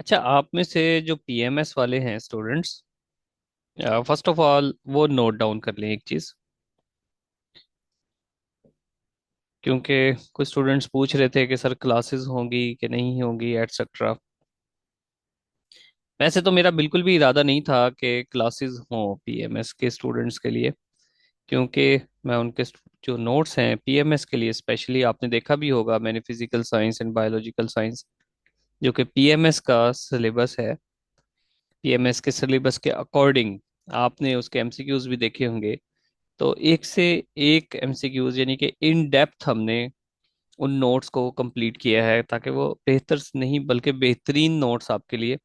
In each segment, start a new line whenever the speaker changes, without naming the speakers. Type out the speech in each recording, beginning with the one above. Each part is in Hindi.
अच्छा, आप में से जो पीएमएस वाले हैं स्टूडेंट्स, फर्स्ट ऑफ ऑल वो नोट डाउन कर लें एक चीज़। क्योंकि कुछ स्टूडेंट्स पूछ रहे थे कि सर क्लासेस होंगी कि नहीं होंगी एटसेट्रा। वैसे तो मेरा बिल्कुल भी इरादा नहीं था कि क्लासेस हों पीएमएस के स्टूडेंट्स के लिए। क्योंकि मैं उनके जो नोट्स हैं पीएमएस के लिए स्पेशली, आपने देखा भी होगा, मैंने physical science and biological science जो कि पीएमएस का सिलेबस है, पीएमएस के सिलेबस के अकॉर्डिंग आपने उसके एमसीक्यूज भी देखे होंगे। तो एक से एक एमसीक्यूज यानी कि इन डेप्थ हमने उन नोट्स को कंप्लीट किया है ताकि वो बेहतर नहीं बल्कि बेहतरीन नोट्स आपके लिए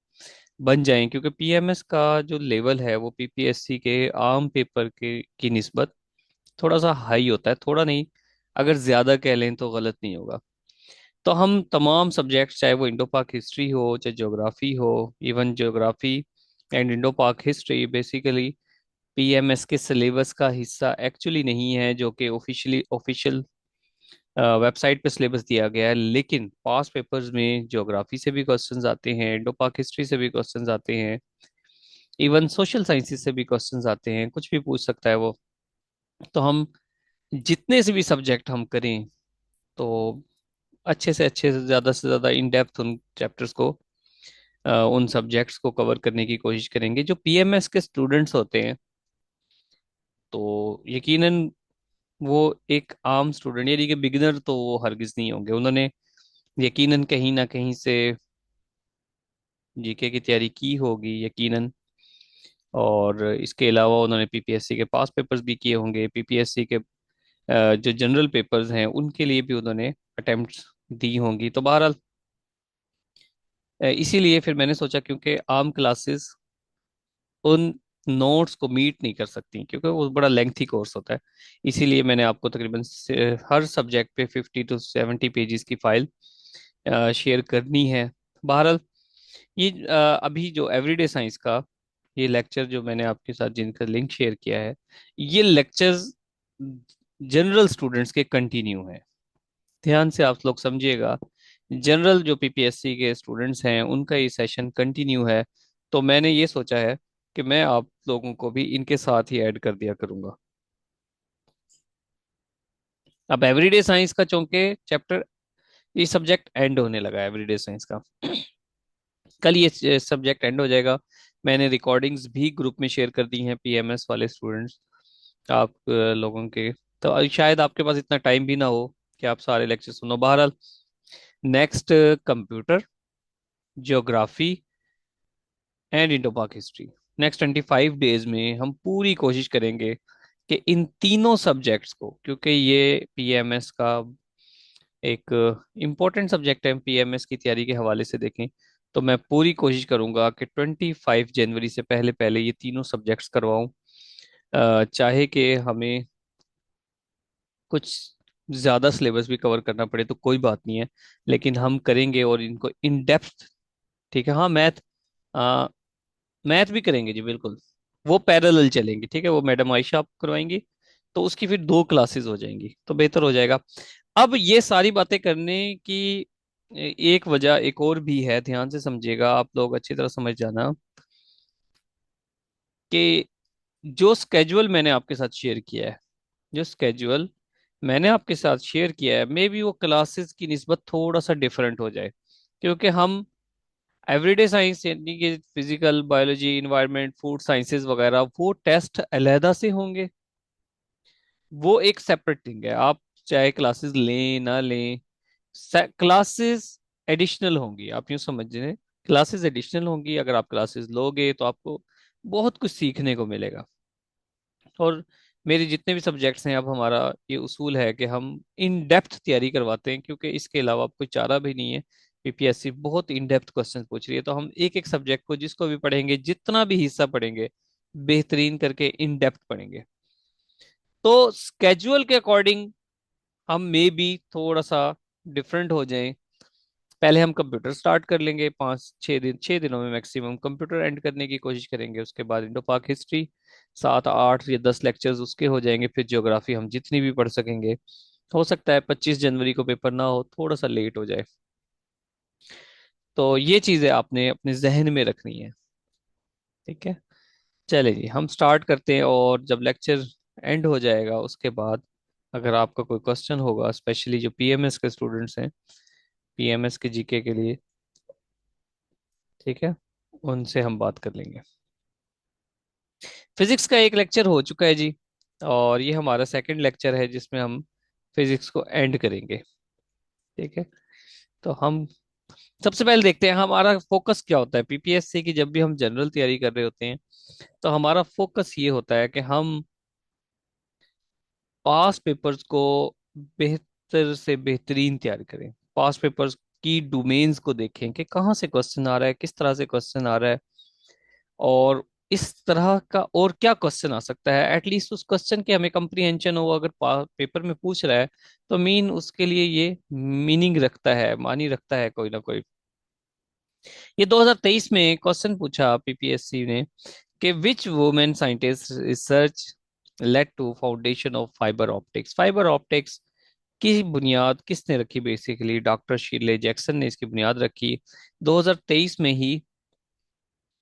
बन जाएं। क्योंकि पीएमएस का जो लेवल है वो पीपीएससी के आम पेपर के की निस्बत थोड़ा सा हाई होता है, थोड़ा नहीं, अगर ज्यादा कह लें तो गलत नहीं होगा। तो हम तमाम सब्जेक्ट्स, चाहे वो इंडो पाक हिस्ट्री हो चाहे ज्योग्राफी हो, इवन ज्योग्राफी एंड इंडो पाक हिस्ट्री बेसिकली पीएमएस के सिलेबस का हिस्सा एक्चुअली नहीं है, जो कि ऑफिशियल वेबसाइट पे सिलेबस दिया गया है। लेकिन पास पेपर्स में ज्योग्राफी से भी क्वेश्चंस आते हैं, इंडो पाक हिस्ट्री से भी क्वेश्चंस आते हैं, इवन सोशल साइंसेस से भी क्वेश्चंस आते हैं, कुछ भी पूछ सकता है वो। तो हम जितने से भी सब्जेक्ट हम करें तो अच्छे से ज़्यादा इन डेप्थ उन चैप्टर्स को, उन सब्जेक्ट्स को कवर करने की कोशिश करेंगे। जो पीएमएस के स्टूडेंट्स होते हैं तो यकीनन वो एक आम स्टूडेंट यानी कि बिगिनर तो वो हरगिज नहीं होंगे। उन्होंने यकीनन कहीं ना कहीं से जीके की तैयारी की होगी यकीनन। और इसके अलावा उन्होंने पीपीएससी के पास पेपर्स भी किए होंगे, पीपीएससी के जो जनरल पेपर्स हैं उनके लिए भी उन्होंने अटेम्प्ट्स दी होंगी। तो बहरहाल इसीलिए फिर मैंने सोचा, क्योंकि आम क्लासेस उन नोट्स को मीट नहीं कर सकती क्योंकि वो बड़ा लेंथी कोर्स होता है। इसीलिए मैंने आपको तकरीबन हर सब्जेक्ट पे 50 to 70 पेजेस की फाइल शेयर करनी है। बहरहाल ये अभी जो एवरीडे साइंस का ये लेक्चर जो मैंने आपके साथ जिनका लिंक शेयर किया है, ये लेक्चर्स जनरल स्टूडेंट्स के कंटिन्यू हैं। ध्यान से आप लोग समझिएगा, जनरल जो पीपीएससी के स्टूडेंट्स हैं उनका ये सेशन कंटिन्यू है। तो मैंने ये सोचा है कि मैं आप लोगों को भी इनके साथ ही ऐड कर दिया करूंगा। अब एवरीडे साइंस का चूंकि चैप्टर, ये सब्जेक्ट एंड होने लगा है एवरीडे साइंस का, कल ये सब्जेक्ट एंड हो जाएगा। मैंने रिकॉर्डिंग्स भी ग्रुप में शेयर कर दी हैं पीएमएस वाले स्टूडेंट्स, आप लोगों के। तो शायद आपके पास इतना टाइम भी ना हो कि आप सारे लेक्चर सुनो। बहरहाल next computer, geography and Indo पाक हिस्ट्री, नेक्स्ट 25 डेज में हम पूरी कोशिश करेंगे कि इन तीनों सब्जेक्ट्स को, क्योंकि ये पीएमएस का एक इम्पोर्टेंट सब्जेक्ट है पीएमएस की तैयारी के हवाले से देखें, तो मैं पूरी कोशिश करूंगा कि 25 जनवरी से पहले पहले ये तीनों सब्जेक्ट्स करवाऊं। चाहे कि हमें कुछ ज्यादा सिलेबस भी कवर करना पड़े तो कोई बात नहीं है, लेकिन हम करेंगे और इनको इन डेप्थ। ठीक है, हाँ, मैथ भी करेंगे जी बिल्कुल। वो पैरेलल चलेंगी, ठीक है, वो मैडम आयशा आप करवाएंगी, तो उसकी फिर 2 क्लासेस हो जाएंगी तो बेहतर हो जाएगा। अब ये सारी बातें करने की एक वजह एक और भी है, ध्यान से समझिएगा आप लोग, अच्छी तरह समझ जाना कि जो स्केजुअल मैंने आपके साथ शेयर किया है, जो स्केजुअल मैंने आपके साथ शेयर किया है, मे बी वो क्लासेस की निस्बत थोड़ा सा डिफरेंट हो जाए। क्योंकि हम एवरीडे साइंस यानी कि physical biology environment food sciences वगैरह, वो टेस्ट अलहदा से होंगे, वो एक सेपरेट थिंग है। आप चाहे क्लासेस लें ना लें, क्लासेस एडिशनल होंगी, आप यूँ समझिए, क्लासेस एडिशनल होंगी। अगर आप क्लासेस लोगे तो आपको बहुत कुछ सीखने को मिलेगा। और मेरे जितने भी सब्जेक्ट्स हैं, अब हमारा ये उसूल है कि हम इन डेप्थ तैयारी करवाते हैं, क्योंकि इसके अलावा अब कोई चारा भी नहीं है। पीपीएससी बहुत इन डेप्थ क्वेश्चन पूछ रही है, तो हम एक एक सब्जेक्ट को जिसको भी पढ़ेंगे, जितना भी हिस्सा पढ़ेंगे, बेहतरीन करके इन डेप्थ पढ़ेंगे। तो स्केजुअल के अकॉर्डिंग हम मे बी थोड़ा सा डिफरेंट हो जाएं। पहले हम कंप्यूटर स्टार्ट कर लेंगे, 5 6 दिन, 6 दिनों में मैक्सिमम कंप्यूटर एंड करने की कोशिश करेंगे। उसके बाद इंडो पाक हिस्ट्री 7 8 या 10 लेक्चर्स उसके हो जाएंगे। फिर ज्योग्राफी हम जितनी भी पढ़ सकेंगे। हो सकता है 25 जनवरी को पेपर ना हो, थोड़ा सा लेट हो जाए। तो ये चीजें आपने अपने जहन में रखनी है। ठीक है, चले जी हम स्टार्ट करते हैं, और जब लेक्चर एंड हो जाएगा उसके बाद अगर आपका कोई क्वेश्चन होगा, स्पेशली जो पीएमएस के स्टूडेंट्स हैं, पीएमएस के जीके के लिए, ठीक है, उनसे हम बात कर लेंगे। फिजिक्स का एक लेक्चर हो चुका है जी, और ये हमारा सेकंड लेक्चर है जिसमें हम फिजिक्स को एंड करेंगे। ठीक है, तो हम सबसे पहले देखते हैं हमारा फोकस क्या होता है पीपीएससी की। जब भी हम जनरल तैयारी कर रहे होते हैं तो हमारा फोकस ये होता है कि हम पास पेपर्स को बेहतर से बेहतरीन तैयार करें। पास पेपर्स की डोमेन्स को देखें कि कहाँ से क्वेश्चन आ रहा है, किस तरह से क्वेश्चन आ रहा है, और इस तरह का और क्या क्वेश्चन आ सकता है। एटलीस्ट उस क्वेश्चन के हमें कंप्रीहेंशन हो, अगर पेपर में पूछ रहा है तो मीन उसके लिए ये मीनिंग रखता है, मानी रखता है कोई ना कोई। ये 2023 में क्वेश्चन पूछा पीपीएससी ने कि which women scientist research led to foundation of fibre optics. Fibre optics की बुनियाद किसने रखी? बेसिकली डॉक्टर शीले जैक्सन ने इसकी बुनियाद रखी 2023 में ही।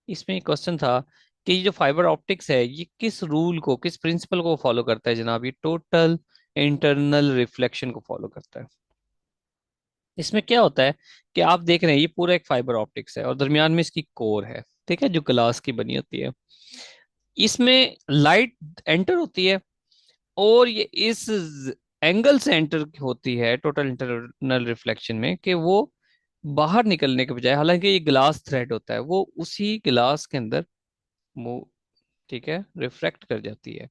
इसमें क्वेश्चन था कि ये जो फाइबर ऑप्टिक्स है ये किस रूल को, किस प्रिंसिपल को फॉलो करता है जनाब? ये टोटल इंटरनल रिफ्लेक्शन को फॉलो करता है। इसमें क्या होता है कि आप देख रहे हैं ये पूरा एक फाइबर ऑप्टिक्स है और दरमियान में इसकी कोर है, ठीक है, जो ग्लास की बनी होती है। इसमें लाइट एंटर होती है, और ये इस एंगल से एंटर होती है टोटल इंटरनल रिफ्लेक्शन में, कि वो बाहर निकलने के बजाय, हालांकि ये ग्लास थ्रेड होता है, वो उसी ग्लास के अंदर वो, ठीक है, रिफ्रैक्ट कर जाती है।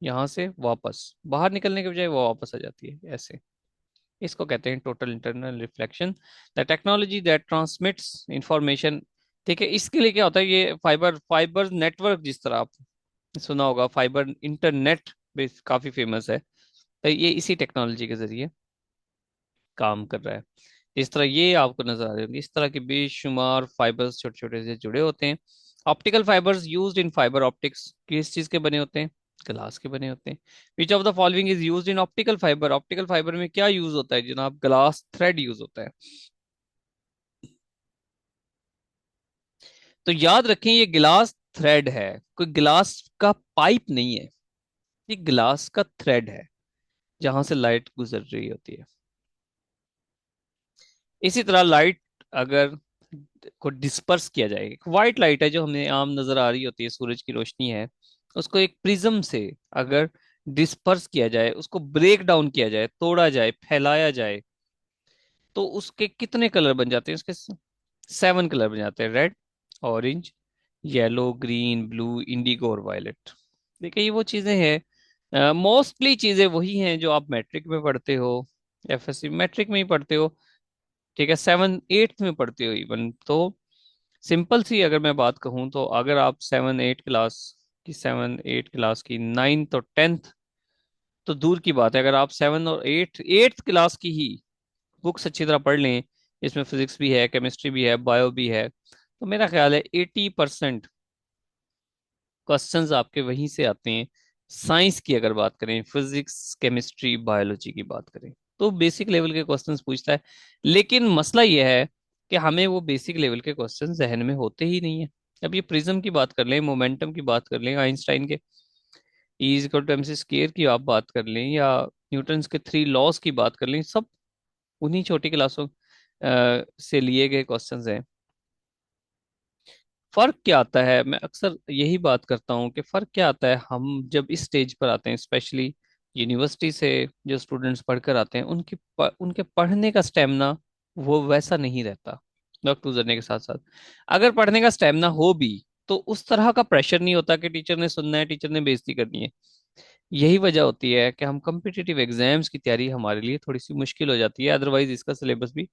यहाँ से वापस बाहर निकलने के बजाय वो वापस आ जाती है ऐसे। इसको कहते हैं total internal reflection, the technology that transmits information. ठीक है, इसके लिए क्या होता है, ये फाइबर नेटवर्क, जिस तरह आप सुना होगा फाइबर इंटरनेट भी काफी फेमस है, तो ये इसी टेक्नोलॉजी के जरिए काम कर रहा है। इस तरह ये आपको नजर आ रहे होंगे, इस तरह के बेशुमार फाइबर्स छोटे छोटे से जुड़े होते हैं। Optical fibres used in fibre optics किस चीज के बने होते हैं? ग्लास के बने होते हैं। Which of the following is used in optical fibre? Optical fibre में क्या यूज होता है जनाब? ग्लास थ्रेड यूज होता है। तो याद रखें ये ग्लास थ्रेड है, कोई ग्लास का पाइप नहीं है, ये ग्लास का थ्रेड है जहां से लाइट गुजर रही होती है। इसी तरह लाइट अगर को डिस्पर्स किया जाए, व्हाइट लाइट है जो हमें आम नजर आ रही होती है, सूरज की रोशनी है, उसको एक प्रिज्म से अगर डिस्पर्स किया जाए, उसको ब्रेक डाउन किया जाए, तोड़ा जाए, फैलाया जाए, तो उसके कितने कलर बन जाते हैं? उसके 7 कलर बन जाते हैं, red, orange, yellow, green, blue, Indigo और वायलेट। देखिए ये वो चीजें हैं, मोस्टली चीजें वही हैं जो आप मैट्रिक में पढ़ते हो, एफएससी मैट्रिक में ही पढ़ते हो, ठीक है, 7 8 में पढ़ते हो इवन। तो सिंपल सी अगर मैं बात कहूँ तो अगर आप 7 8 क्लास की 9th और 10th तो दूर की बात है, अगर आप 7 और 8th क्लास की ही बुक्स अच्छी तरह पढ़ लें, इसमें फिजिक्स भी है, केमिस्ट्री भी है, बायो भी है, तो मेरा ख्याल है 80% क्वेश्चंस आपके वहीं से आते हैं। साइंस की अगर बात करें, फिजिक्स, केमिस्ट्री, बायोलॉजी की बात करें, तो बेसिक लेवल के क्वेश्चंस पूछता है। लेकिन मसला यह है कि हमें वो बेसिक लेवल के क्वेश्चंस जहन में होते ही नहीं है। अब ये प्रिज्म की बात कर लें, मोमेंटम की बात कर लें, आइंस्टाइन के E is equal to M C square की आप बात कर लें, या न्यूटन्स के 3 लॉज की बात कर लें, सब उन्हीं छोटी क्लासों से लिए गए क्वेश्चंस हैं। फर्क क्या आता है, मैं अक्सर यही बात करता हूँ कि फर्क क्या आता है हम जब इस स्टेज पर आते हैं, स्पेशली यूनिवर्सिटी से जो स्टूडेंट्स पढ़कर आते हैं, उनके पढ़ने का स्टेमिना वो वैसा नहीं रहता वक्त गुजरने के साथ साथ। अगर पढ़ने का स्टेमिना हो भी तो उस तरह का प्रेशर नहीं होता कि टीचर ने सुनना है, टीचर ने बेइज्जती करनी है। यही वजह होती है कि हम कम्पिटिटिव एग्जाम्स की तैयारी हमारे लिए थोड़ी सी मुश्किल हो जाती है, अदरवाइज इसका सिलेबस भी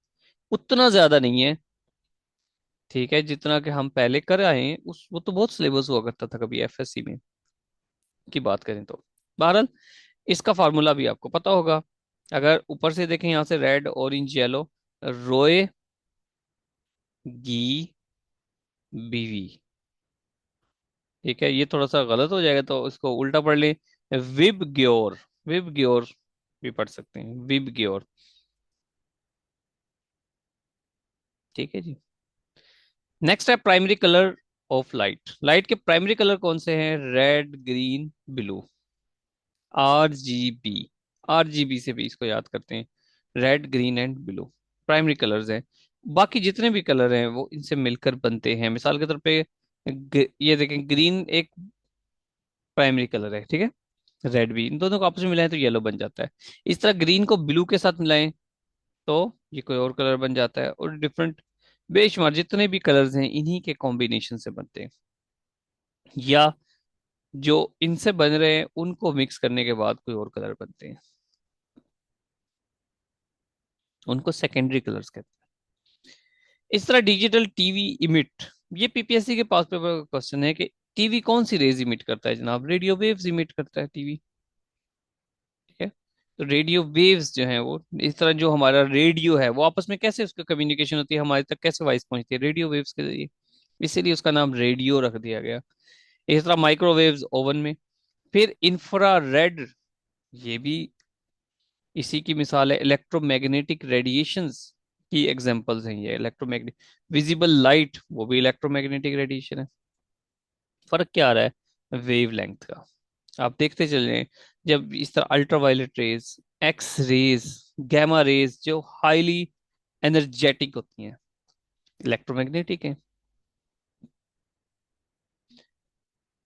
उतना ज्यादा नहीं है, ठीक है, जितना कि हम पहले कर आए हैं। उस वो तो बहुत सिलेबस हुआ करता था कभी एफएससी में की बात करें तो। बहरहाल इसका फार्मूला भी आपको पता होगा, अगर ऊपर से देखें यहाँ से रेड, ऑरेंज, येलो, रोए गी बीवी, ठीक है, ये थोड़ा सा गलत हो जाएगा तो इसको उल्टा पढ़ लें, विब ग्योर। विब ग्योर भी पढ़ सकते हैं, विब ग्योर, ठीक है जी। नेक्स्ट है primary colour of light. Light के प्राइमरी कलर कौन से हैं? Red, green, blue. RGB। RGB से भी इसको याद करते हैं। Red, green and blue primary colours हैं। बाकी जितने भी कलर हैं वो इनसे मिलकर बनते हैं। मिसाल के तौर पे ये देखें, ग्रीन एक प्राइमरी कलर है, ठीक है। रेड भी, इन दोनों को आपस में मिलाएं तो येलो बन जाता है। इस तरह ग्रीन को ब्लू के साथ मिलाएं तो ये कोई और कलर बन जाता है। और डिफरेंट बेशुमार जितने भी कलर्स हैं इन्हीं के कॉम्बिनेशन से बनते हैं, या जो इनसे बन रहे हैं उनको मिक्स करने के बाद कोई और कलर बनते हैं, उनको सेकेंडरी कलर्स कहते हैं। इस तरह डिजिटल टीवी इमिट, ये पीपीएससी के पास पेपर का क्वेश्चन है कि टीवी कौन सी रेज इमिट करता है? जनाब, रेडियो वेव्स इमिट करता है टीवी। ठीक है। तो रेडियो वेव्स जो है वो, इस तरह जो हमारा रेडियो है वो आपस में कैसे उसका कम्युनिकेशन होती है, हमारे तक कैसे वॉइस पहुंचती है? रेडियो वेव्स के जरिए। इसीलिए उसका नाम रेडियो रख दिया गया। इस तरह माइक्रोवेव्स ओवन में। फिर इंफ्रारेड, ये भी इसी की मिसाल है। इलेक्ट्रोमैग्नेटिक रेडिएशंस की एग्जांपल्स हैं ये। इलेक्ट्रोमैग्नेटिक विजिबल लाइट, वो भी इलेक्ट्रोमैग्नेटिक रेडिएशन है। फर्क क्या आ रहा है? वेव लेंथ का। आप देखते चले, जब इस तरह ultraviolet rays, X rays, gamma rays जो हाईली एनर्जेटिक होती हैं, इलेक्ट्रोमैग्नेटिक है।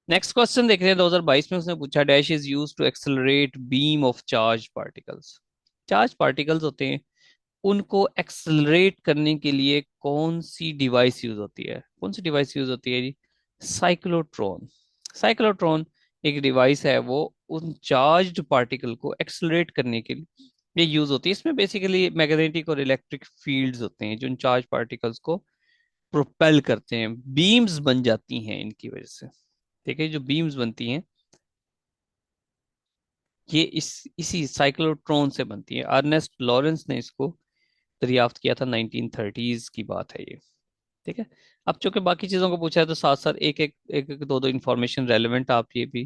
नेक्स्ट क्वेश्चन देख रहे हैं 2022 में। उसने पूछा dash is use to accelerate beam of charge particles. Charge particles होते हैं, उनको एक्सेलरेट करने के लिए कौन सी डिवाइस यूज होती है? कौन सी डिवाइस यूज होती है जी? साइक्लोट्रॉन। साइक्लोट्रॉन एक डिवाइस है, वो उन चार्ज्ड पार्टिकल को एक्सेलरेट करने के लिए ये यूज होती है। इसमें बेसिकली मैग्नेटिक और इलेक्ट्रिक फील्ड्स होते हैं जो उन चार्ज पार्टिकल्स को प्रोपेल करते हैं। बीम्स बन जाती हैं इनकी वजह से। ठीक है, जो बीम्स बनती हैं ये इसी साइक्लोट्रॉन से बनती है। अर्नेस्ट लॉरेंस ने इसको दरियाफ्त किया था, 1930s की बात है ये। ठीक है। अब चूंकि बाकी चीजों को पूछा है तो साथ साथ एक दो दो इंफॉर्मेशन रेलेवेंट आप ये भी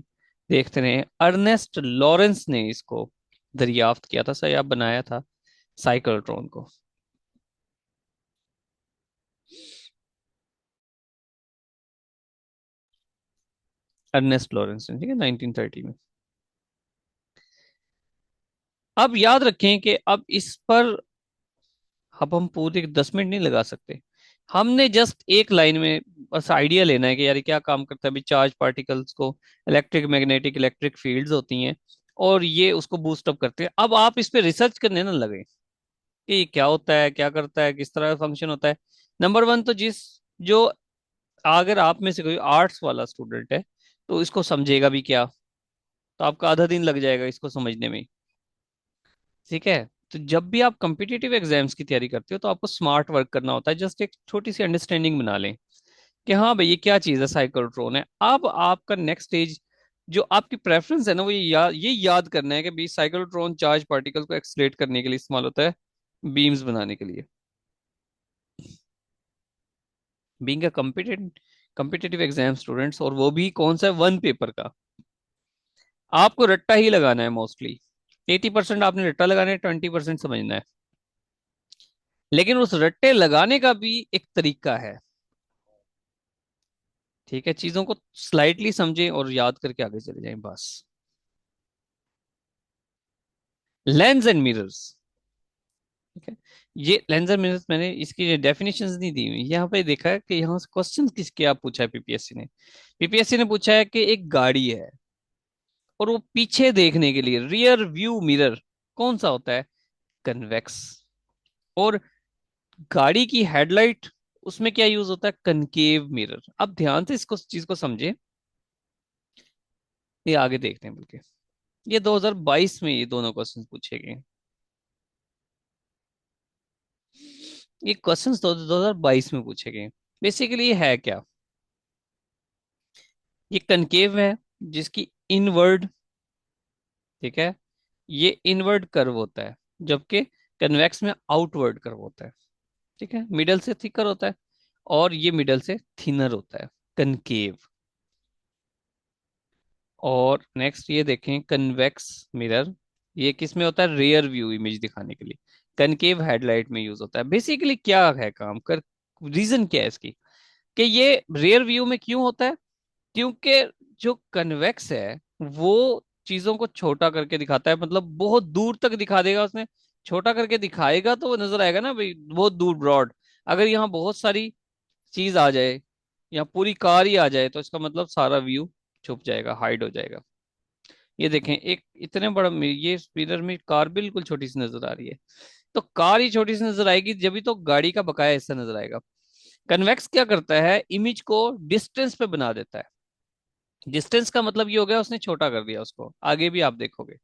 देखते रहे। अर्नेस्ट लॉरेंस ने इसको दरियाफ्त किया था, सही, आप बनाया था साइक्लोट्रॉन को। अर्नेस्ट लॉरेंस ने, ठीक है, 1930 में। अब याद रखें कि अब इस पर अब हम पूरे 10 मिनट नहीं लगा सकते। हमने जस्ट एक लाइन में बस आइडिया लेना है कि यार ये क्या काम करता है। अभी चार्ज पार्टिकल्स को इलेक्ट्रिक मैग्नेटिक इलेक्ट्रिक फील्ड्स होती हैं और ये उसको बूस्ट अप करते हैं। अब आप इस पे रिसर्च करने ना लगे कि ये क्या होता है, क्या करता है, किस तरह फंक्शन होता है। नंबर वन तो जो अगर आप में से कोई आर्ट्स वाला स्टूडेंट है तो इसको समझेगा भी क्या? तो आपका आधा दिन लग जाएगा इसको समझने में। ठीक है। तो जब भी आप कम्पिटिटिव एग्जाम्स की तैयारी करते हो तो आपको स्मार्ट वर्क करना होता है। जस्ट एक छोटी सी अंडरस्टैंडिंग बना लें कि हाँ भाई ये क्या चीज़ है, साइक्लोट्रॉन है। अब आपका नेक्स्ट स्टेज जो आपकी प्रेफरेंस है ना, वो ये याद करना है कि भाई साइक्लोट्रॉन चार्ज पार्टिकल को एक्सलेट करने के लिए इस्तेमाल होता है, बीम्स बनाने के लिए। Being a competitive exam students, और वो भी कौन सा, वन पेपर का, आपको रट्टा ही लगाना है मोस्टली। 80% आपने रट्टा लगाना है, 20% समझना है। लेकिन उस रट्टे लगाने का भी एक तरीका है। ठीक है, चीजों को स्लाइटली समझें और याद करके आगे चले जाएं बस। Lens and mirrors. ठीक है। ये लेंस एंड मिरर्स, मैंने इसकी डेफिनेशंस नहीं दी हुई यहाँ पे। देखा है कि यहाँ से क्वेश्चन किसके आप पूछा है पीपीएससी ने? पीपीएससी ने पूछा है कि एक गाड़ी है और वो पीछे देखने के लिए रियर व्यू मिरर कौन सा होता है? कन्वेक्स। और गाड़ी की हेडलाइट, उसमें क्या यूज होता है? Concave mirror. अब ध्यान से इसको चीज को समझे, ये आगे देखते हैं बल्कि। ये 2022 में ये दोनों क्वेश्चन पूछे गए। ये क्वेश्चंस तो 2022 में पूछे गए। बेसिकली ये है क्या? ये कनकेव है जिसकी इनवर्ड, ठीक है, ये इनवर्ड कर्व होता है, जबकि कन्वेक्स में आउटवर्ड कर्व होता है। ठीक है, मिडल से थिकर होता है और ये मिडल से थिनर होता है, कनकेव। और नेक्स्ट ये देखें, कन्वेक्स मिरर, ये किस में होता है? रियर व्यू इमेज दिखाने के लिए। कनकेव हेडलाइट में यूज होता है। बेसिकली क्या है काम कर, रीजन क्या है इसकी, कि ये रेयर व्यू में क्यों होता है? क्योंकि जो कन्वेक्स है वो चीजों को छोटा करके दिखाता है, मतलब बहुत दूर तक दिखा देगा उसने। छोटा करके दिखाएगा तो वो नजर आएगा ना भाई, बहुत दूर, ब्रॉड। अगर यहाँ बहुत सारी चीज आ जाए या पूरी कार ही आ जाए तो इसका मतलब सारा व्यू छुप जाएगा, हाइड हो जाएगा। ये देखें, एक इतने बड़ा ये मिरर में कार बिल्कुल छोटी सी नजर आ रही है। तो कार ही छोटी सी नजर आएगी जब भी तो गाड़ी का बकाया हिस्सा नजर आएगा। कन्वेक्स क्या करता है, इमेज को डिस्टेंस पे बना देता है। डिस्टेंस का मतलब ये हो गया उसने छोटा कर दिया उसको, आगे भी आप देखोगे।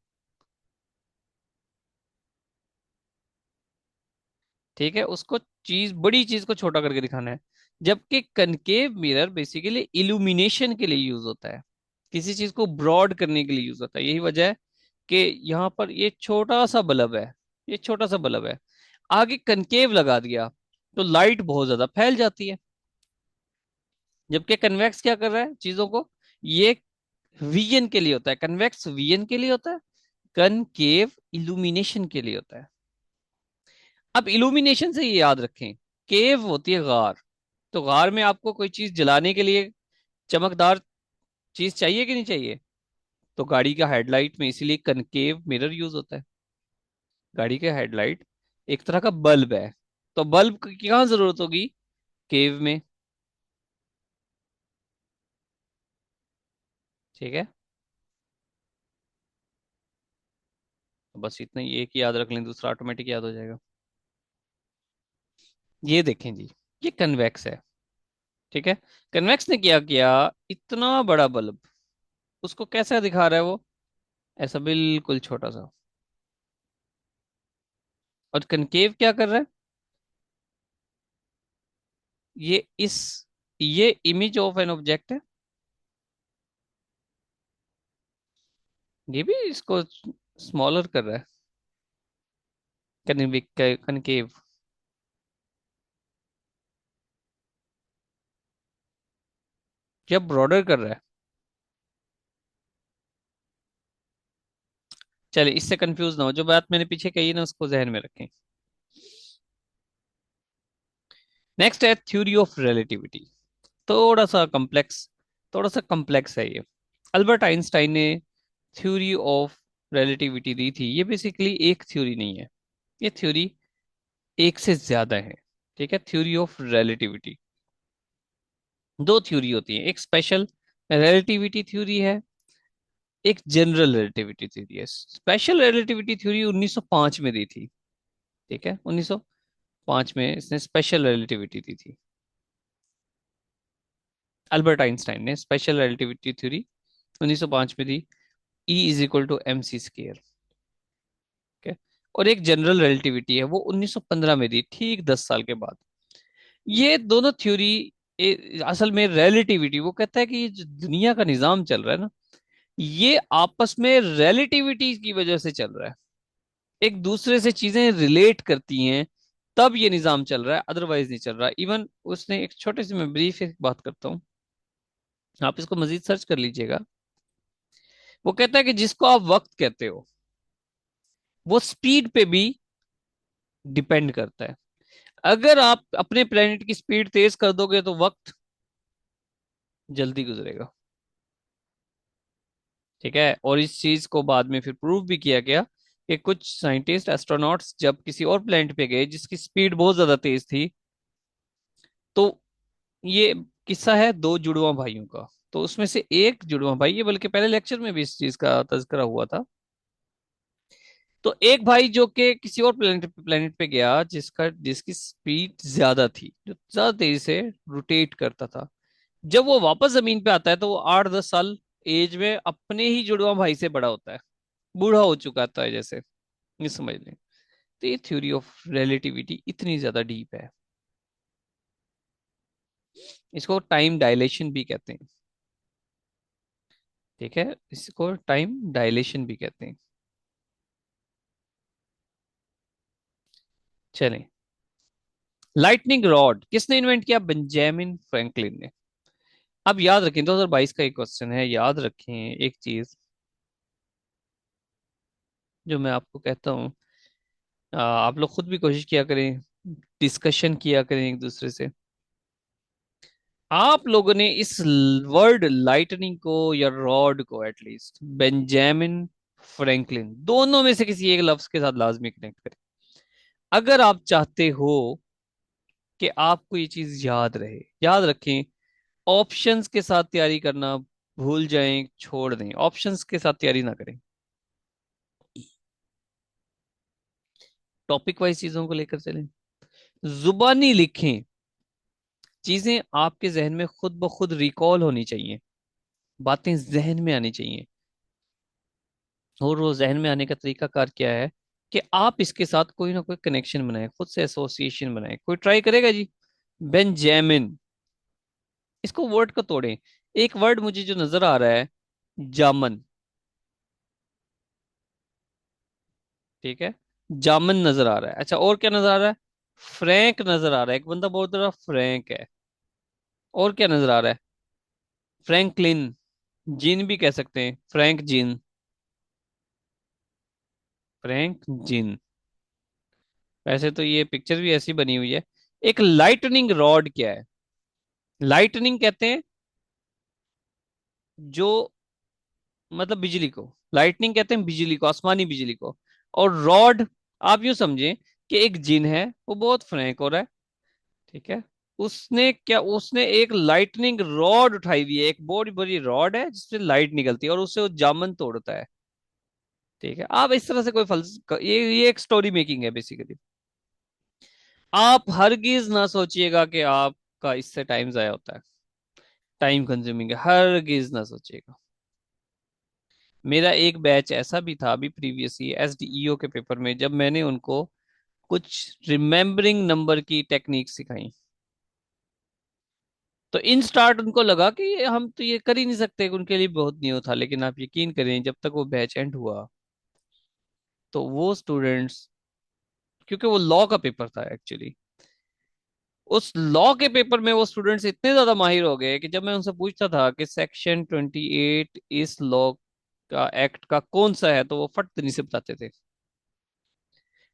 ठीक है, उसको चीज, बड़ी चीज को छोटा करके दिखाना है। जबकि कनकेव मिरर बेसिकली इल्यूमिनेशन के लिए यूज होता है, किसी चीज को ब्रॉड करने के लिए यूज होता है। यही वजह है कि यहाँ पर ये छोटा सा बल्ब है, ये छोटा सा बल्ब है, आगे कनकेव लगा दिया तो लाइट बहुत ज्यादा फैल जाती है। जबकि कन्वेक्स क्या कर रहा है चीजों को, ये विजन के लिए होता है, कन्वेक्स विजन के लिए होता है, कनकेव इल्यूमिनेशन के लिए होता है। अब इल्यूमिनेशन से ये याद रखें, केव होती है गार। तो गार में आपको कोई चीज जलाने के लिए चमकदार चीज चाहिए कि नहीं चाहिए? तो गाड़ी का हेडलाइट में इसीलिए कनकेव मिरर यूज होता है। गाड़ी का हेडलाइट एक तरह का बल्ब है, तो बल्ब की कहाँ जरूरत होगी? केव में। ठीक है, तो बस इतना ही, एक ही याद रख लें, दूसरा ऑटोमेटिक याद हो जाएगा। ये देखें जी, ये कन्वेक्स है। ठीक है, कन्वेक्स ने क्या किया, इतना बड़ा बल्ब उसको कैसा दिखा रहा है वो, ऐसा बिल्कुल छोटा सा। और कनकेव क्या कर रहा है, ये इस ये इमेज ऑफ एन ऑब्जेक्ट है, ये भी इसको स्मॉलर कर रहा है, कनकेव। या ब्रॉडर कर रहा है। चलिए, इससे कंफ्यूज ना हो, जो बात मैंने पीछे कही ना उसको जहन में रखें। नेक्स्ट है थ्योरी ऑफ रिलेटिविटी। थोड़ा सा कॉम्प्लेक्स, थोड़ा सा कॉम्प्लेक्स है ये। अल्बर्ट आइंस्टाइन ने थ्योरी ऑफ रिलेटिविटी दी थी। ये बेसिकली एक थ्योरी नहीं है, ये थ्योरी एक से ज्यादा है। ठीक है, थ्योरी ऑफ रिलेटिविटी, दो थ्योरी होती है, एक स्पेशल रिलेटिविटी थ्योरी है, एक जनरल रिलेटिविटी थ्योरी है। स्पेशल रिलेटिविटी थ्योरी 1905 में दी थी। ठीक है, 1905 में इसने स्पेशल रिलेटिविटी दी थी, अल्बर्ट आइंस्टाइन ने स्पेशल रिलेटिविटी थ्योरी 1905 में दी। E is equal to M C square. ठीक है, और एक जनरल रिलेटिविटी है वो 1915 में दी, ठीक 10 साल के बाद। ये दोनों थ्योरी, असल में रिलेटिविटी वो कहता है कि ये जो दुनिया का निजाम चल रहा है ना, ये आपस में रिलेटिविटी की वजह से चल रहा है। एक दूसरे से चीजें रिलेट करती हैं, तब ये निजाम चल रहा है, अदरवाइज नहीं चल रहा। इवन उसने एक छोटे से, मैं ब्रीफ एक बात करता हूँ, आप इसको मजीद सर्च कर लीजिएगा। वो कहता है कि जिसको आप वक्त कहते हो वो स्पीड पे भी डिपेंड करता है। अगर आप अपने प्लेनेट की स्पीड तेज कर दोगे तो वक्त जल्दी गुजरेगा। ठीक है, और इस चीज को बाद में फिर प्रूव भी किया गया कि कुछ साइंटिस्ट, एस्ट्रोनॉट्स जब किसी और प्लेनेट पे गए जिसकी स्पीड बहुत ज्यादा तेज थी, तो ये किस्सा है दो जुड़वा भाइयों का। तो उसमें से एक जुड़वा भाई, ये बल्कि पहले लेक्चर में भी इस चीज का तज़करा हुआ था। तो एक भाई जो कि किसी और प्लेनेट पे गया जिसकी स्पीड ज्यादा थी, जो ज्यादा तेजी से रोटेट करता था, जब वो वापस जमीन पे आता है तो वो 8-10 साल एज में अपने ही जुड़वा भाई से बड़ा होता है, बूढ़ा हो चुका था जैसे। ये समझ लें। तो ये थ्योरी ऑफ रिलेटिविटी इतनी ज्यादा डीप है, इसको टाइम डायलेशन भी कहते हैं। ठीक है, इसको टाइम डायलेशन भी कहते हैं। चलें, लाइटनिंग रॉड किसने इन्वेंट किया? बेंजामिन फ्रैंकलिन ने। अब याद रखें, 2022 का एक क्वेश्चन है, याद रखें एक चीज जो मैं आपको कहता हूँ। आप लोग खुद भी कोशिश किया करें, डिस्कशन किया करें एक दूसरे से। आप लोगों ने इस वर्ड लाइटनिंग को या रॉड को एटलीस्ट बेंजामिन फ्रैंकलिन दोनों में से किसी एक लफ्ज के साथ लाजमी कनेक्ट करें, अगर आप चाहते हो कि आपको ये चीज याद रहे। याद रखें, ऑप्शंस के साथ तैयारी करना भूल जाएं, छोड़ दें, ऑप्शंस के साथ तैयारी ना करें। टॉपिक वाइज चीजों को लेकर चलें, जुबानी लिखें, चीजें आपके जहन में खुद ब खुद रिकॉल होनी चाहिए, बातें जहन में आनी चाहिए। और वो जहन में आने का तरीका कार क्या है कि आप इसके साथ कोई ना कोई कनेक्शन बनाए, खुद से एसोसिएशन बनाए। कोई ट्राई करेगा जी? बेंजामिन, इसको वर्ड को तोड़ें। एक वर्ड मुझे जो नजर आ रहा है, जामन। ठीक है, जामन नजर आ रहा है। अच्छा, और क्या नजर आ रहा है? फ्रैंक नजर आ रहा है, एक बंदा बोल रहा फ्रैंक है। और क्या नजर आ रहा है? फ्रैंकलिन, जिन भी कह सकते हैं, फ्रैंक जिन, फ्रैंक जिन। वैसे तो ये पिक्चर भी ऐसी बनी हुई है। एक लाइटनिंग रॉड क्या है? लाइटनिंग कहते हैं जो, मतलब बिजली को, लाइटनिंग कहते हैं बिजली को, आसमानी बिजली को। और रॉड, आप यूं समझें कि एक जिन है, वो बहुत फ्रैंक हो रहा है। ठीक है, उसने एक लाइटनिंग रॉड उठाई हुई है, एक बहुत बड़ी रॉड है जिससे लाइट निकलती है और उससे वो जामन तोड़ता है। ठीक है, आप इस तरह से कोई ये एक स्टोरी मेकिंग है बेसिकली। आप हरगिज ना सोचिएगा कि आपका इससे टाइम जाया होता है, टाइम कंज्यूमिंग है, हरगिज ना सोचिएगा। मेरा एक बैच ऐसा भी था अभी प्रीवियस ही एसडीईओ के पेपर में, जब मैंने उनको कुछ रिमेम्बरिंग नंबर की टेक्निक सिखाई, तो इन स्टार्ट उनको लगा कि हम तो ये कर ही नहीं सकते, उनके लिए बहुत न्यू था। लेकिन आप यकीन करें, जब तक वो बैच एंड हुआ, तो वो स्टूडेंट्स, क्योंकि वो लॉ का पेपर था एक्चुअली, उस लॉ के पेपर में वो स्टूडेंट्स इतने ज्यादा माहिर हो गए कि जब मैं उनसे पूछता था कि सेक्शन 28 इस लॉ का एक्ट का कौन सा है, तो वो फट नहीं से बताते थे।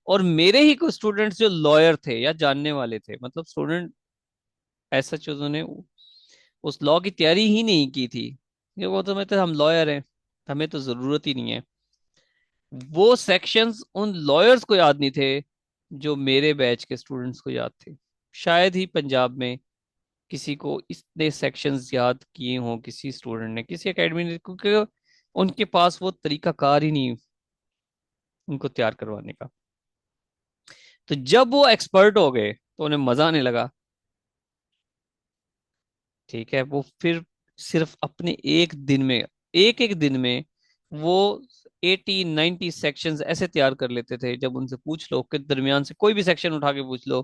और मेरे ही कुछ स्टूडेंट्स जो लॉयर थे या जानने वाले थे, मतलब स्टूडेंट ऐसा चीजों ने उस लॉ की तैयारी ही नहीं की थी, कि वो तो मैं तो हम लॉयर हैं, हमें तो जरूरत ही नहीं है, वो सेक्शंस उन लॉयर्स को याद नहीं थे जो मेरे बैच के स्टूडेंट्स को याद थे। शायद ही पंजाब में किसी को इतने सेक्शंस याद किए हों किसी स्टूडेंट ने, किसी एकेडमी ने, क्योंकि उनके पास वो तरीका कार ही नहीं उनको तैयार करवाने का। तो जब वो एक्सपर्ट हो गए तो उन्हें मजा आने लगा। ठीक है, वो फिर सिर्फ अपने एक दिन में, एक एक दिन में वो 80-90 सेक्शंस ऐसे तैयार कर लेते थे। जब उनसे पूछ लो कि दरमियान से कोई भी सेक्शन उठा के पूछ लो,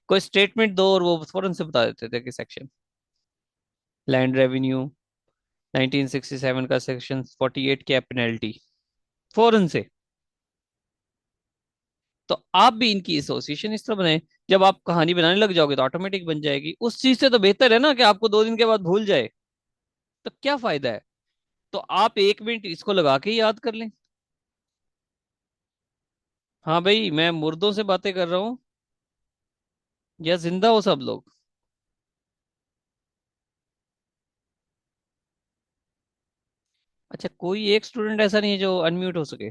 कोई स्टेटमेंट दो, और वो फौरन से बता देते थे कि सेक्शन लैंड रेवेन्यू, 1967 का सेक्शन 48 क्या पेनल्टी, फौरन से। तो आप भी इनकी एसोसिएशन इस तरह बनाए, जब आप कहानी बनाने लग जाओगे तो ऑटोमेटिक बन जाएगी। उस चीज से तो बेहतर है ना कि आपको 2 दिन के बाद भूल जाए, तो क्या फायदा है? तो आप 1 मिनट इसको लगा के ही याद कर लें। हाँ भाई, मैं मुर्दों से बातें कर रहा हूँ या जिंदा हो सब लोग? अच्छा, कोई एक स्टूडेंट ऐसा नहीं है जो अनम्यूट हो सके?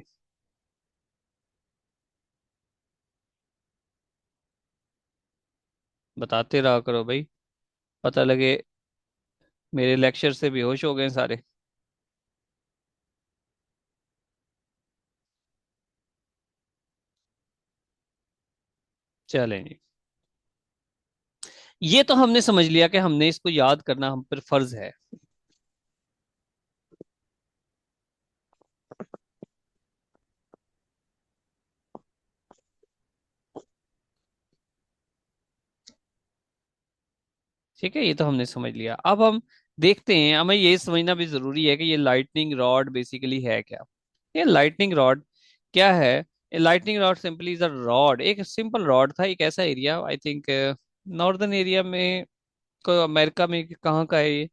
बताते रहा करो भाई, पता लगे मेरे लेक्चर से बेहोश हो गए सारे। चलें, ये तो हमने समझ लिया कि हमने इसको याद करना हम पर फर्ज है। ठीक है, ये तो हमने समझ लिया। अब हम देखते हैं, हमें ये समझना भी जरूरी है कि ये लाइटनिंग रॉड बेसिकली है क्या। ये लाइटनिंग रॉड क्या है? Lightning rod simply is a rod, एक सिंपल रॉड था। एक ऐसा area, I think northern area में, को अमेरिका में, कहाँ का है ये?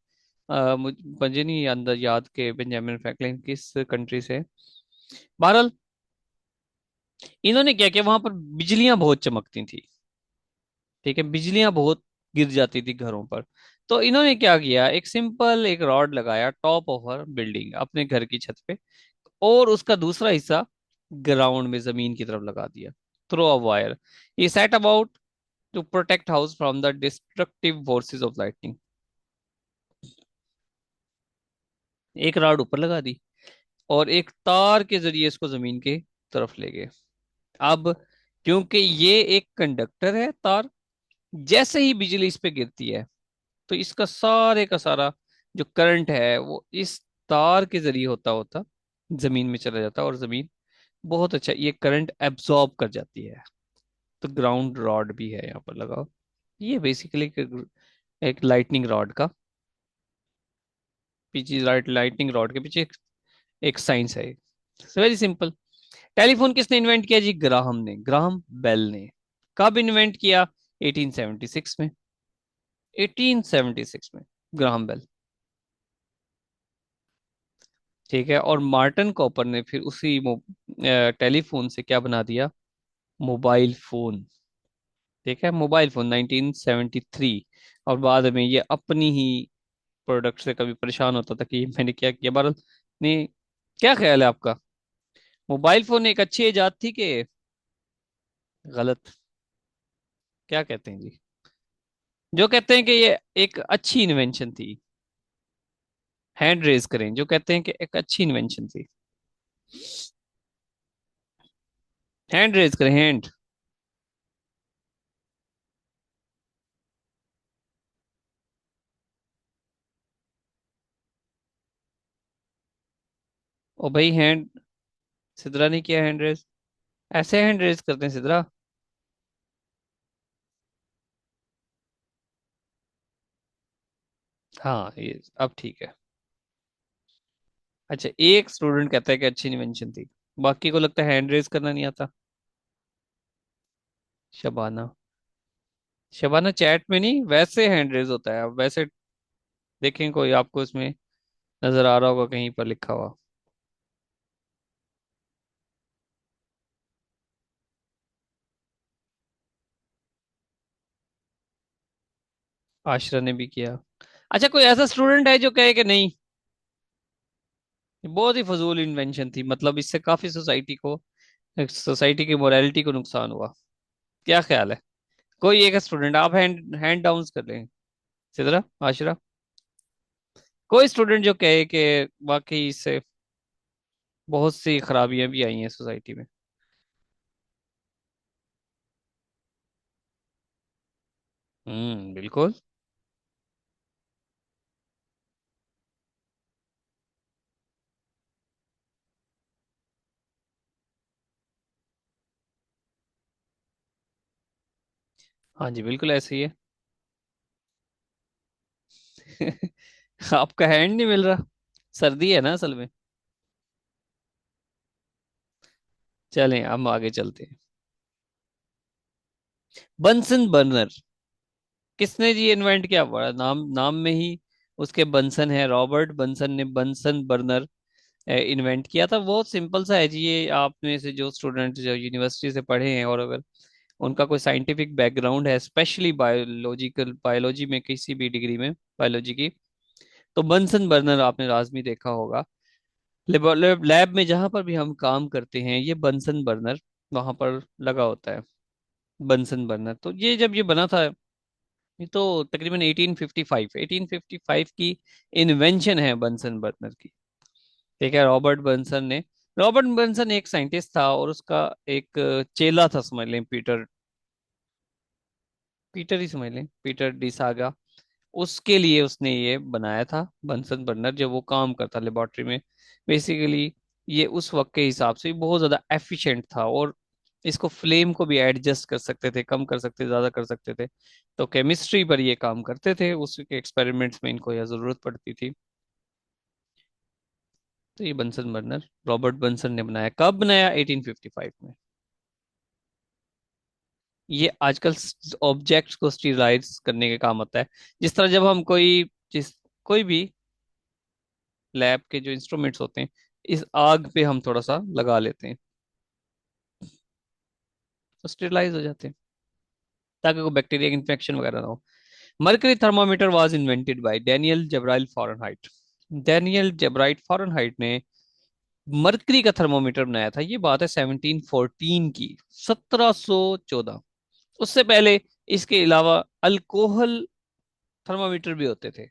मुझे नहीं अंदर याद के बेंजामिन फ्रैंकलिन किस कंट्री से। बहरहाल, इन्होंने क्या किया, वहां पर बिजलियां बहुत चमकती थी। ठीक है, बिजलियां बहुत गिर जाती थी घरों पर। तो इन्होंने क्या किया, एक सिंपल एक रॉड लगाया टॉप ऑफ हर बिल्डिंग अपने घर की छत पे, और उसका दूसरा हिस्सा ग्राउंड में जमीन की तरफ लगा दिया थ्रू अ वायर। ये set about to protect house from the destructive forces of lightning. एक रॉड ऊपर लगा दी और एक तार के जरिए इसको जमीन के तरफ ले गए। अब क्योंकि ये एक कंडक्टर है तार, जैसे ही बिजली इस पे गिरती है तो इसका सारे का सारा जो करंट है वो इस तार के जरिए होता होता जमीन में चला जाता है, और जमीन बहुत अच्छा ये करंट एब्जॉर्ब कर जाती है। तो ग्राउंड रॉड भी है यहाँ पर लगा। ये बेसिकली एक लाइटनिंग रॉड का पीछे, लाइटनिंग रॉड के पीछे एक साइंस है। Very simple. टेलीफोन किसने इन्वेंट किया जी? ग्राहम ने, ग्राहम बेल ने। कब इन्वेंट किया? 1876 में। 1876 में ग्राहम बेल। ठीक है, और मार्टन कॉपर ने फिर उसी टेलीफोन से क्या बना दिया? Mobile phone. ठीक है, मोबाइल फोन 1973। और बाद में ये अपनी ही प्रोडक्ट से कभी परेशान होता था कि मैंने क्या किया भारत ने। क्या ख्याल है आपका? मोबाइल फोन एक अच्छी इजाद थी कि गलत? क्या कहते हैं जी? जो कहते हैं कि ये एक अच्छी इन्वेंशन थी, हैंड रेज करें जो कहते हैं कि एक अच्छी इन्वेंशन थी। हैंड रेज करें, हैंड। ओ भाई हैंड, सिद्रा ने किया हैंड रेज। ऐसे हैंड रेज करते हैं सिद्रा? हाँ ये अब ठीक है। अच्छा, एक स्टूडेंट कहता है कि अच्छी इन्वेंशन थी, बाकी को लगता है हैंड रेज करना नहीं आता। शबाना। शबाना चैट में नहीं, वैसे हैंड रेज होता है। अब वैसे देखें कोई आपको इसमें नजर आ रहा होगा कहीं पर लिखा हुआ। आशरा ने भी किया। अच्छा, कोई ऐसा स्टूडेंट है जो कहे कि नहीं, ये बहुत ही फजूल इन्वेंशन थी, मतलब इससे काफी सोसाइटी की मोरालिटी को नुकसान हुआ? क्या ख्याल है? कोई एक स्टूडेंट, आप हैंड हैंड डाउन कर लें। सिदरा, आशरा, कोई स्टूडेंट जो कहे कि वाकई इससे बहुत सी खराबियां भी आई हैं सोसाइटी में। बिल्कुल। हाँ जी, बिल्कुल ऐसे ही है। आपका हैंड नहीं मिल रहा? सर्दी है ना असल में। चलें हम आगे चलते हैं। बंसन बर्नर किसने जी इन्वेंट किया? बड़ा नाम, नाम में ही उसके बंसन है। रॉबर्ट बंसन ने बंसन बर्नर इन्वेंट किया था। बहुत सिंपल सा है जी। ये आप में से जो स्टूडेंट जो यूनिवर्सिटी से पढ़े हैं और अगर उनका कोई साइंटिफिक बैकग्राउंड है, स्पेशली बायोलॉजिकल, बायोलॉजी में किसी भी डिग्री में बायोलॉजी की, तो बंसन बर्नर आपने लाजमी देखा होगा। लैब में जहां पर भी हम काम करते हैं ये बंसन बर्नर वहां पर लगा होता है। बंसन बर्नर तो ये जब ये बना था, ये तो तकरीबन 1855 की इन्वेंशन है बंसन बर्नर की। ठीक है, रॉबर्ट बंसन एक साइंटिस्ट था और उसका एक चेला था, समझ लें पीटर। पीटर ही समझ लें, पीटर डिसागा। उसके लिए उसने ये बनाया था बंसन बर्नर, जब वो काम करता लेबोरेटरी में। बेसिकली ये उस वक्त के हिसाब से बहुत ज्यादा एफिशिएंट था, और इसको फ्लेम को भी एडजस्ट कर सकते थे, कम कर सकते, ज्यादा कर सकते थे। तो केमिस्ट्री पर ये काम करते थे, उसके एक्सपेरिमेंट्स में इनको यह जरूरत पड़ती थी। तो ये बंसन बर्नर रॉबर्ट बंसन ने बनाया। कब बनाया? 1855 में। ये आजकल ऑब्जेक्ट्स को स्टीरिलाइज करने के काम आता है। जिस तरह जब हम कोई भी लैब के जो इंस्ट्रूमेंट्स होते हैं, इस आग पे हम थोड़ा सा लगा लेते हैं तो स्टेरिलाइज हो जाते हैं, ताकि कोई बैक्टीरिया इन्फेक्शन वगैरह ना हो। Mercury thermometer was invented by Daniel Gabriel Fahrenheit. Daniel Gabriel Fahrenheit ने मरकरी का थर्मामीटर बनाया था। ये बात है 1714 की, 1714। उससे पहले इसके अलावा अल्कोहल थर्मामीटर भी होते थे।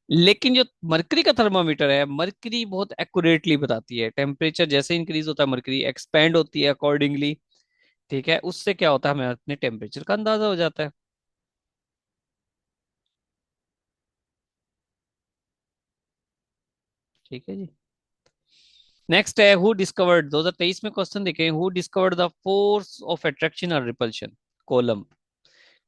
लेकिन जो मरकरी का थर्मामीटर है, मरकरी बहुत एक्यूरेटली बताती है। टेम्परेचर जैसे इंक्रीज होता है, मरकरी एक्सपेंड होती है अकॉर्डिंगली। ठीक है, उससे क्या होता है, हमें अपने टेम्परेचर का अंदाजा हो जाता है। ठीक है जी। नेक्स्ट है, हु डिस्कवर्ड, 2023 में क्वेश्चन देखें, who discovered the force of attraction और रिपल्शन। कोलम्ब।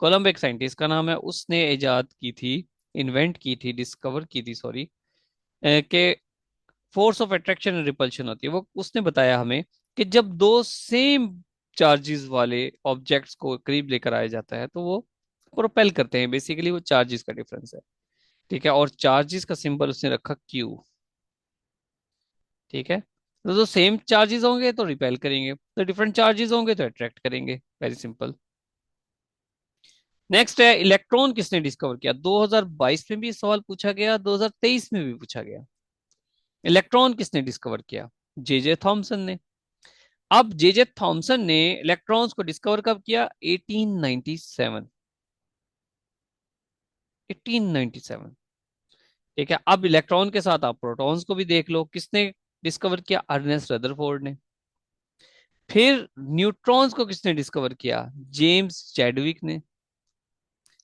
कोलम्ब एक साइंटिस्ट का नाम है, उसने इजाद की थी, इन्वेंट की थी, डिस्कवर की थी, सॉरी, कि फोर्स ऑफ अट्रैक्शन और रिपल्शन होती है। वो उसने बताया हमें कि जब दो सेम चार्जेस वाले ऑब्जेक्ट्स को करीब लेकर आया जाता है तो वो प्रोपेल करते हैं। बेसिकली वो चार्जेस का डिफरेंस है। ठीक है, और चार्जेस का सिंबल उसने रखा क्यू। ठीक है, तो जो सेम चार्जेस होंगे तो रिपेल करेंगे, तो डिफरेंट चार्जेस होंगे तो अट्रैक्ट करेंगे। Very simple. नेक्स्ट है, इलेक्ट्रॉन किसने डिस्कवर किया। 2022 में भी सवाल पूछा गया, 2023 में भी पूछा गया। इलेक्ट्रॉन किसने डिस्कवर किया। जे जे थॉमसन ने। अब जे जे थॉमसन ने इलेक्ट्रॉन्स को डिस्कवर कब किया, 1897। 1897। ठीक है, अब इलेक्ट्रॉन के साथ आप प्रोटॉन्स को भी देख लो, किसने डिस्कवर किया, अर्नेस्ट रदरफोर्ड ने। फिर न्यूट्रॉन्स को किसने डिस्कवर किया, जेम्स चैडविक ने।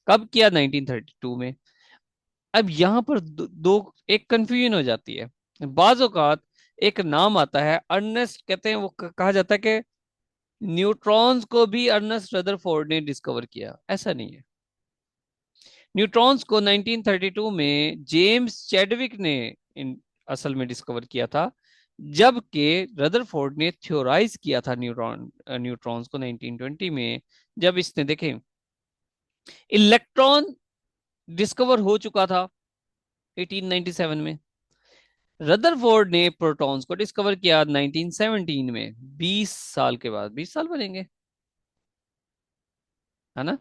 कब किया, 1932 में। अब यहां पर दो एक कंफ्यूजन हो जाती है। बाज औकात एक नाम आता है अर्नेस्ट, कहते हैं वो कहा जाता है कि न्यूट्रॉन्स को भी अर्नेस्ट रदरफोर्ड ने डिस्कवर किया। ऐसा नहीं है। न्यूट्रॉन्स को 1932 में जेम्स चैडविक ने असल में डिस्कवर किया था, जबकि रदरफोर्ड ने थ्योराइज किया था न्यूट्रॉन्स को 1920 में। जब इसने देखें, इलेक्ट्रॉन डिस्कवर हो चुका था 1897 में। रदरफोर्ड ने प्रोटॉन्स को डिस्कवर किया 1917 में। 20 साल के बाद, 20 साल बनेंगे, है ना,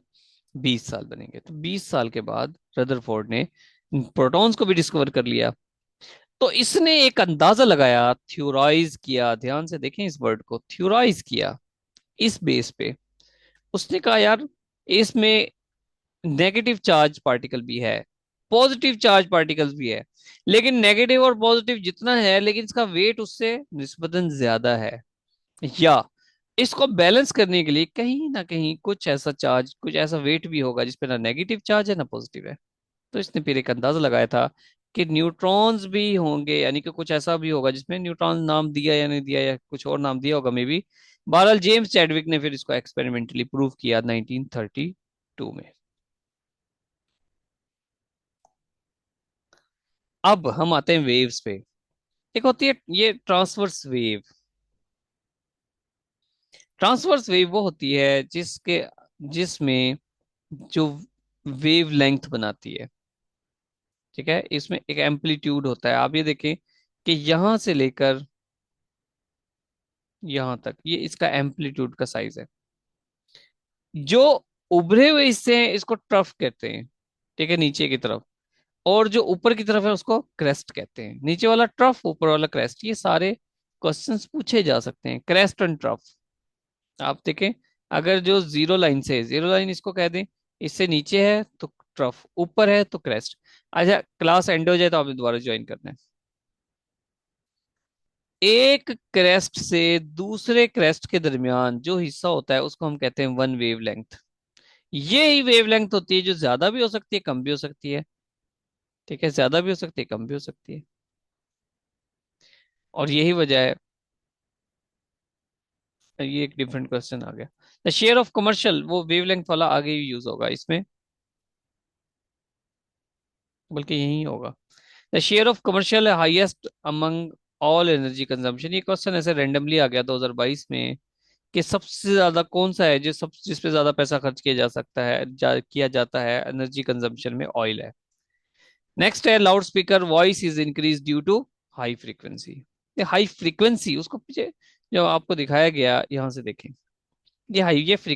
20 साल बनेंगे, तो 20 साल के बाद रदरफोर्ड ने प्रोटॉन्स को भी डिस्कवर कर लिया। तो इसने एक अंदाजा लगाया, थ्योराइज किया, ध्यान से देखें इस वर्ड को, थ्योराइज किया इस बेस पे। उसने कहा यार, इसमें नेगेटिव चार्ज पार्टिकल भी है, पॉजिटिव चार्ज पार्टिकल्स भी है, लेकिन नेगेटिव और पॉजिटिव जितना है, लेकिन इसका वेट उससे निस्बतन ज्यादा है। या इसको बैलेंस करने के लिए कहीं ना कहीं कुछ ऐसा चार्ज, कुछ ऐसा वेट भी होगा जिसपे ना नेगेटिव चार्ज है ना पॉजिटिव है। तो इसने फिर एक अंदाजा लगाया था कि न्यूट्रॉन्स भी होंगे, यानी कि कुछ ऐसा भी होगा जिसमें न्यूट्रॉन नाम दिया या नहीं दिया, या कुछ और नाम दिया होगा मे बी। बहरहाल जेम्स चैडविक ने फिर इसको एक्सपेरिमेंटली प्रूव किया 1932 में। अब हम आते हैं वेव्स पे। एक होती है ये ट्रांसवर्स वेव। ट्रांसवर्स वेव वो होती है जिसमें जो वेव लेंथ बनाती है। ठीक है, इसमें एक एम्पलीट्यूड होता है। आप ये देखें कि यहां से लेकर यहां तक, ये इसका एम्पलीट्यूड का साइज है। जो उभरे हुए हिस्से हैं इसको ट्रफ कहते हैं। ठीक है, नीचे की तरफ। और जो ऊपर की तरफ है उसको क्रेस्ट कहते हैं। नीचे वाला ट्रफ, ऊपर वाला क्रेस्ट, ये सारे क्वेश्चंस पूछे जा सकते हैं, क्रेस्ट एंड ट्रफ। आप देखें, अगर जो जीरो लाइन से, जीरो लाइन इसको कह दें, इससे नीचे है तो ट्रफ, ऊपर है तो क्रेस्ट। अच्छा, क्लास एंड हो जाए तो आपने दोबारा ज्वाइन करना है। एक क्रेस्ट से दूसरे क्रेस्ट के दरमियान जो हिस्सा होता है उसको हम कहते हैं वन वेव लेंथ। ये ही वेव लेंथ होती है जो ज्यादा भी हो सकती है, कम भी हो सकती है। ठीक है, ज्यादा भी हो सकती है, कम भी हो सकती है। और यही वजह है, ये एक डिफरेंट क्वेश्चन आ गया। द शेयर ऑफ कमर्शियल, वो वेवलेंथ वाला आगे भी यूज होगा इसमें, बल्कि यही होगा। द शेयर ऑफ कमर्शियल है highest among all energy consumption. ये क्वेश्चन ऐसे रैंडमली आ गया 2022 में कि सबसे ज्यादा कौन सा है जिस पे ज्यादा पैसा खर्च किया जा सकता है, किया जाता है एनर्जी कंजम्पशन में, ऑयल है। नेक्स्ट है, loud speaker voice is increase due to high frequency. ये हाई फ्रीक्वेंसी उसको पीछे जो आपको दिखाया गया, यहां से देखें, ये हाई, ये फ्रीक्वेंसी